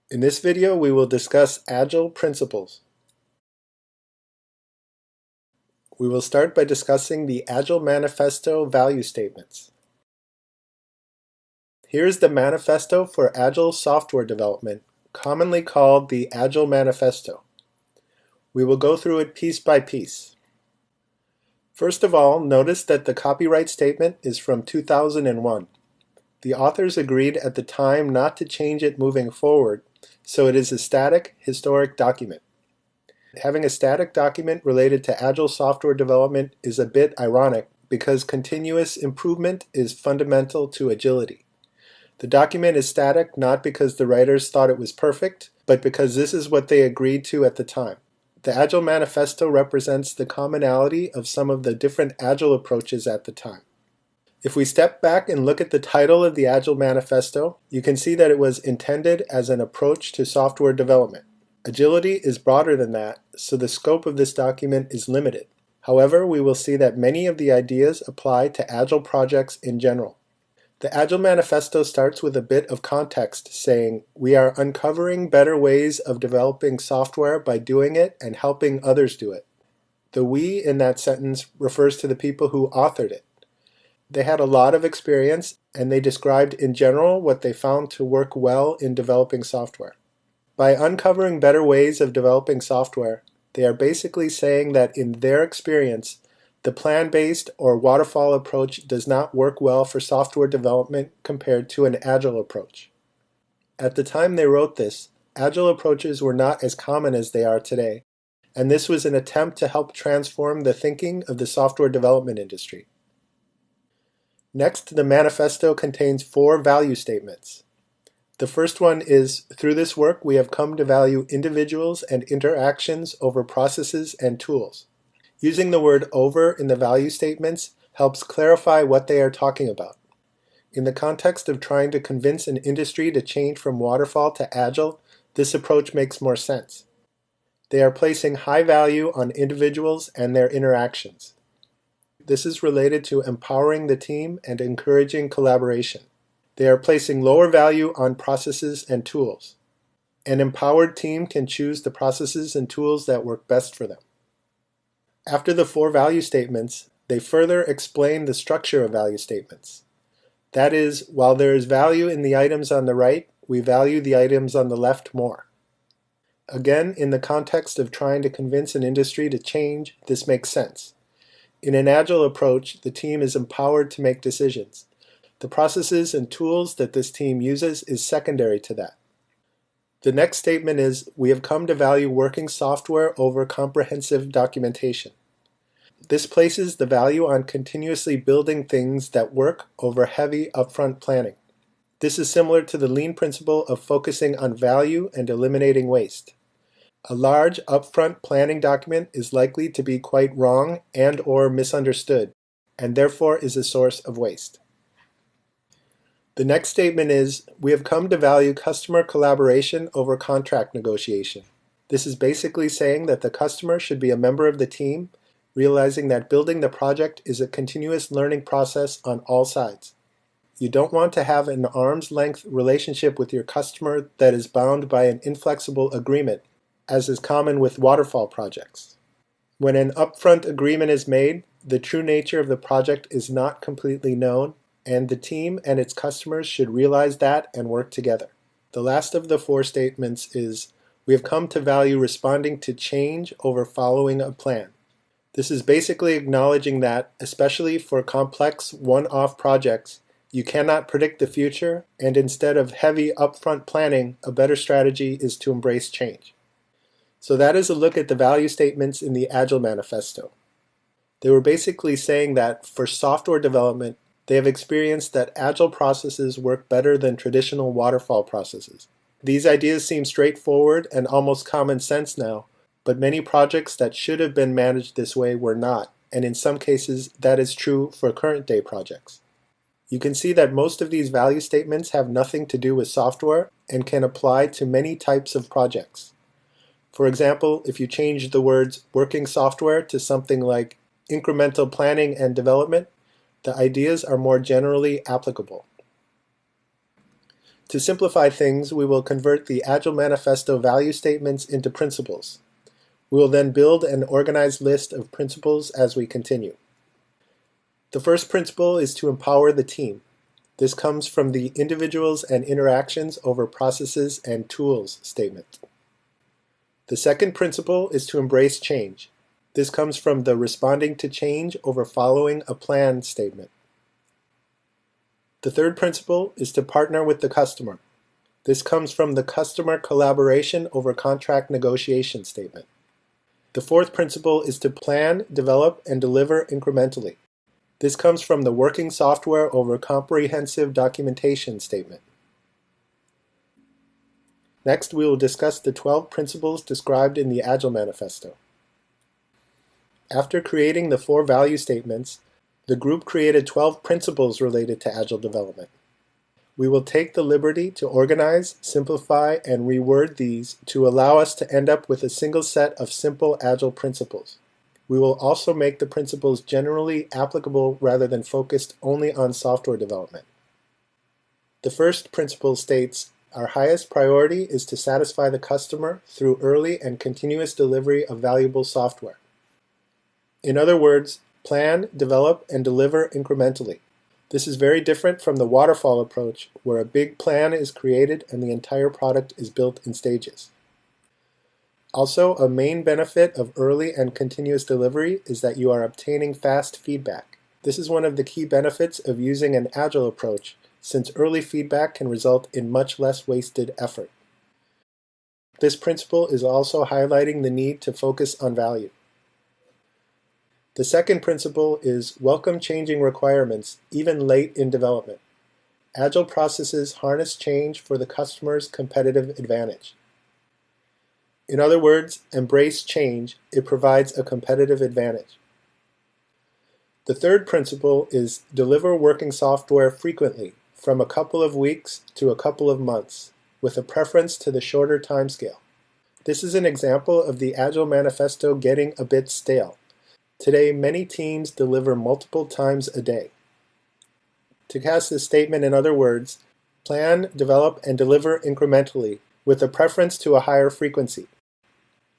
In this video, we will discuss Agile Principles. We will start by discussing the Agile Manifesto value statements. Here is the manifesto for Agile software development, commonly called the Agile Manifesto. We will go through it piece by piece. First of all, notice that the copyright statement is from 2001. The authors agreed at the time not to change it moving forward, so it is a static, historic document. Having a static document related to Agile software development is a bit ironic because continuous improvement is fundamental to agility. The document is static not because the writers thought it was perfect, but because this is what they agreed to at the time. The Agile Manifesto represents the commonality of some of the different Agile approaches at the time. If we step back and look at the title of the Agile Manifesto, you can see that it was intended as an approach to software development. Agility is broader than that, so the scope of this document is limited. However, we will see that many of the ideas apply to Agile projects in general. The Agile Manifesto starts with a bit of context saying, "We are uncovering better ways of developing software by doing it and helping others do it." The "we" in that sentence refers to the people who authored it. They had a lot of experience, and they described in general what they found to work well in developing software. By uncovering better ways of developing software, they are basically saying that in their experience, the plan-based or waterfall approach does not work well for software development compared to an Agile approach. At the time they wrote this, Agile approaches were not as common as they are today, and this was an attempt to help transform the thinking of the software development industry. Next, the manifesto contains 4 value statements. The first one is, through this work we have come to value individuals and interactions over processes and tools. Using the word over in the value statements helps clarify what they are talking about. In the context of trying to convince an industry to change from waterfall to Agile, this approach makes more sense. They are placing high value on individuals and their interactions. This is related to empowering the team and encouraging collaboration. They are placing lower value on processes and tools. An empowered team can choose the processes and tools that work best for them. After the 4 value statements, they further explain the structure of value statements. That is, while there is value in the items on the right, we value the items on the left more. Again, in the context of trying to convince an industry to change, this makes sense. In an Agile approach, the team is empowered to make decisions. The processes and tools that this team uses is secondary to that. The next statement is, we have come to value working software over comprehensive documentation. This places the value on continuously building things that work over heavy upfront planning. This is similar to the lean principle of focusing on value and eliminating waste. A large upfront planning document is likely to be quite wrong and/or misunderstood, and therefore is a source of waste. The next statement is, we have come to value customer collaboration over contract negotiation. This is basically saying that the customer should be a member of the team, realizing that building the project is a continuous learning process on all sides. You don't want to have an arm's length relationship with your customer that is bound by an inflexible agreement, as is common with waterfall projects. When an upfront agreement is made, the true nature of the project is not completely known, and the team and its customers should realize that and work together. The last of the 4 statements is, we have come to value responding to change over following a plan. This is basically acknowledging that, especially for complex one-off projects, you cannot predict the future, and instead of heavy upfront planning, a better strategy is to embrace change. So that is a look at the value statements in the Agile Manifesto. They were basically saying that for software development, they have experienced that Agile processes work better than traditional waterfall processes. These ideas seem straightforward and almost common sense now, but many projects that should have been managed this way were not, and in some cases that is true for current-day projects. You can see that most of these value statements have nothing to do with software and can apply to many types of projects. For example, if you change the words working software to something like incremental planning and development, the ideas are more generally applicable. To simplify things, we will convert the Agile Manifesto value statements into principles. We will then build an organized list of principles as we continue. The first principle is to empower the team. This comes from the individuals and interactions over processes and tools statement. The second principle is to embrace change. This comes from the responding to change over following a plan statement. The third principle is to partner with the customer. This comes from the customer collaboration over contract negotiation statement. The fourth principle is to plan, develop, and deliver incrementally. This comes from the working software over comprehensive documentation statement. Next, we will discuss the 12 principles described in the Agile Manifesto. After creating the 4 value statements, the group created 12 principles related to Agile development. We will take the liberty to organize, simplify, and reword these to allow us to end up with a single set of simple Agile principles. We will also make the principles generally applicable rather than focused only on software development. The first principle states, our highest priority is to satisfy the customer through early and continuous delivery of valuable software. In other words, plan, develop, and deliver incrementally. This is very different from the waterfall approach, where a big plan is created and the entire product is built in stages. Also, a main benefit of early and continuous delivery is that you are obtaining fast feedback. This is one of the key benefits of using an Agile approach, since early feedback can result in much less wasted effort. This principle is also highlighting the need to focus on value. The second principle is welcome changing requirements, even late in development. Agile processes harness change for the customer's competitive advantage. In other words, embrace change. It provides a competitive advantage. The third principle is deliver working software frequently, from a couple of weeks to a couple of months, with a preference to the shorter timescale. This is an example of the Agile Manifesto getting a bit stale. Today, many teams deliver multiple times a day. To cast this statement in other words, plan, develop, and deliver incrementally, with a preference to a higher frequency.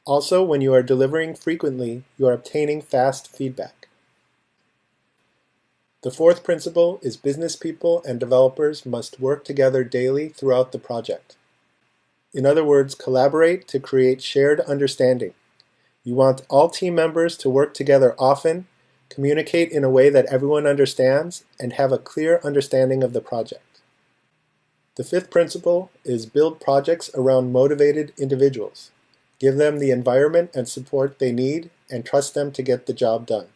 Also, when you are delivering frequently, you are obtaining fast feedback. The fourth principle is business people and developers must work together daily throughout the project. In other words, collaborate to create shared understanding. You want all team members to work together often, communicate in a way that everyone understands, and have a clear understanding of the project. The fifth principle is build projects around motivated individuals. Give them the environment and support they need, and trust them to get the job done.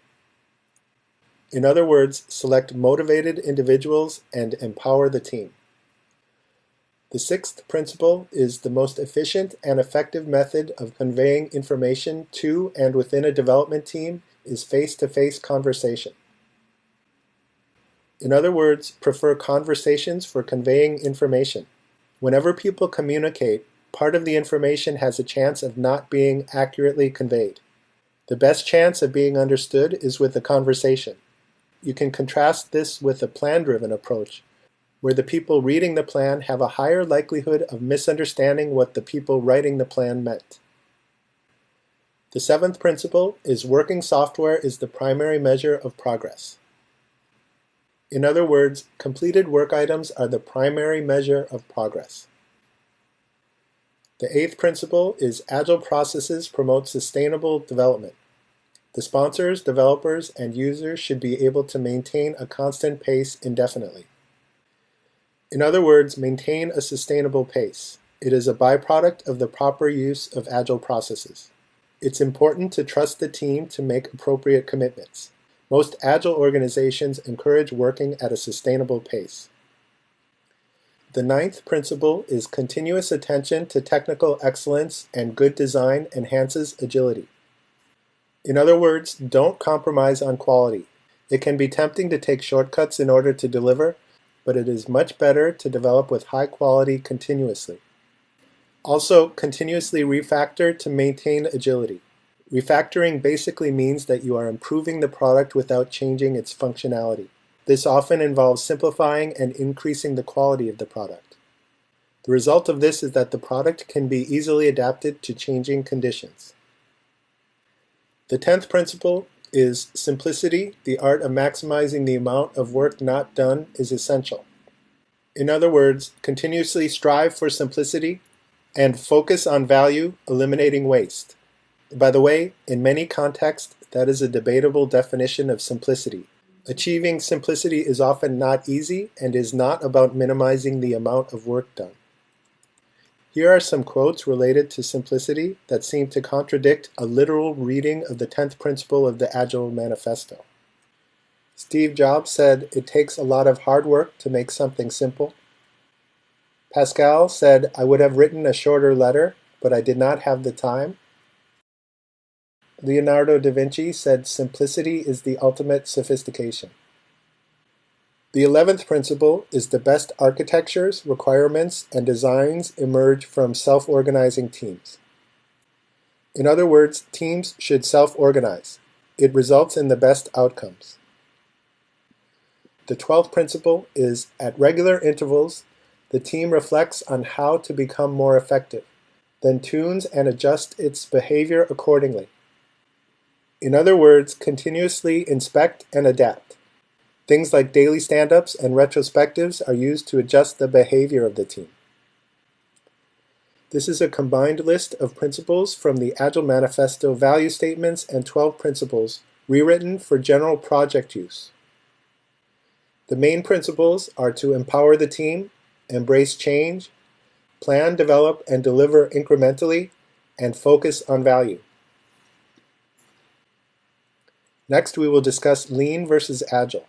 In other words, select motivated individuals and empower the team. The sixth principle is the most efficient and effective method of conveying information to and within a development team is face-to-face conversation. In other words, prefer conversations for conveying information. Whenever people communicate, part of the information has a chance of not being accurately conveyed. The best chance of being understood is with a conversation. You can contrast this with a plan-driven approach, where the people reading the plan have a higher likelihood of misunderstanding what the people writing the plan meant. The seventh principle is working software is the primary measure of progress. In other words, completed work items are the primary measure of progress. The eighth principle is Agile processes promote sustainable development. The sponsors, developers, and users should be able to maintain a constant pace indefinitely. In other words, maintain a sustainable pace. It is a byproduct of the proper use of Agile processes. It's important to trust the team to make appropriate commitments. Most Agile organizations encourage working at a sustainable pace. The ninth principle is continuous attention to technical excellence and good design enhances agility. In other words, don't compromise on quality. It can be tempting to take shortcuts in order to deliver, but it is much better to develop with high quality continuously. Also, continuously refactor to maintain agility. Refactoring basically means that you are improving the product without changing its functionality. This often involves simplifying and increasing the quality of the product. The result of this is that the product can be easily adapted to changing conditions. The 10th principle is simplicity. The art of maximizing the amount of work not done is essential. In other words, continuously strive for simplicity and focus on value, eliminating waste. By the way, in many contexts, that is a debatable definition of simplicity. Achieving simplicity is often not easy and is not about minimizing the amount of work done. Here are some quotes related to simplicity that seem to contradict a literal reading of the 10th principle of the Agile Manifesto. Steve Jobs said, "It takes a lot of hard work to make something simple." Pascal said, "I would have written a shorter letter, but I did not have the time." Leonardo da Vinci said, "Simplicity is the ultimate sophistication." The 11th principle is the best architectures, requirements, and designs emerge from self-organizing teams. In other words, teams should self-organize. It results in the best outcomes. The 12th principle is, at regular intervals, the team reflects on how to become more effective, then tunes and adjusts its behavior accordingly. In other words, continuously inspect and adapt. Things like daily stand-ups and retrospectives are used to adjust the behavior of the team. This is a combined list of principles from the Agile Manifesto value statements and 12 principles, rewritten for general project use. The main principles are to empower the team, embrace change, plan, develop, and deliver incrementally, and focus on value. Next, we will discuss Lean versus Agile.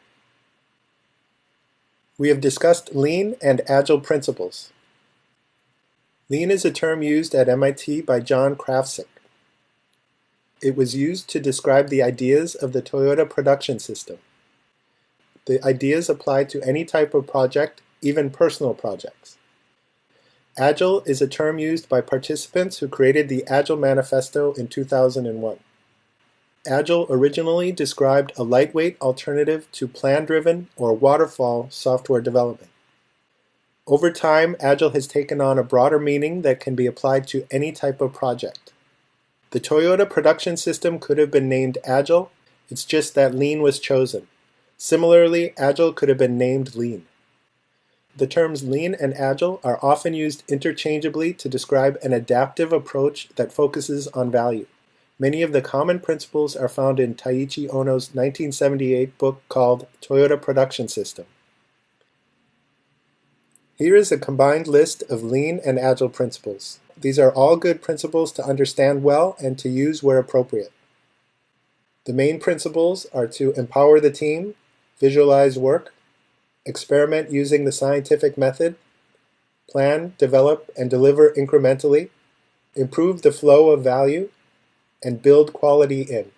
We have discussed Lean and Agile principles. Lean is a term used at MIT by John Krafcik. It was used to describe the ideas of the Toyota production system. The ideas apply to any type of project, even personal projects. Agile is a term used by participants who created the Agile Manifesto in 2001. Agile originally described a lightweight alternative to plan-driven or waterfall software development. Over time, Agile has taken on a broader meaning that can be applied to any type of project. The Toyota production system could have been named Agile, it's just that Lean was chosen. Similarly, Agile could have been named Lean. The terms Lean and Agile are often used interchangeably to describe an adaptive approach that focuses on value. Many of the common principles are found in Taiichi Ohno's 1978 book called Toyota Production System. Here is a combined list of Lean and Agile principles. These are all good principles to understand well and to use where appropriate. The main principles are to empower the team, visualize work, experiment using the scientific method, plan, develop, and deliver incrementally, improve the flow of value, and build quality in.